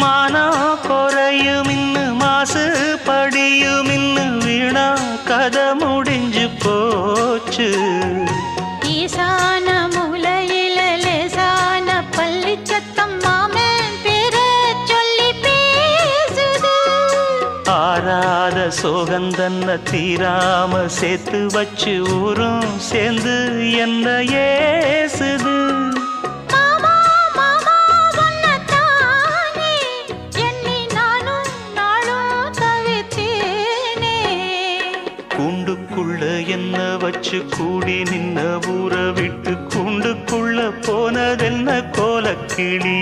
மானம் குறையும் இன்னு மாசு படியும் இன்னு வீணா கதை முடிஞ்சு போச்சு. ஈசான மூலையில லேசான பள்ளி சத்தம் மாமன் பேர சொல்லி பேசுது. ஆறாத சோகந்தன்ன தீராம சேர்த்து வச்சு ஊரும் சேர்ந்து என்ன ஏசுது. கூண்டுக்குள்ள என்ன வச்சு கூடி நின்ன ஊரை விட்டு கூண்டுக்குள்ள போனதென்ன கோலக்கிளி.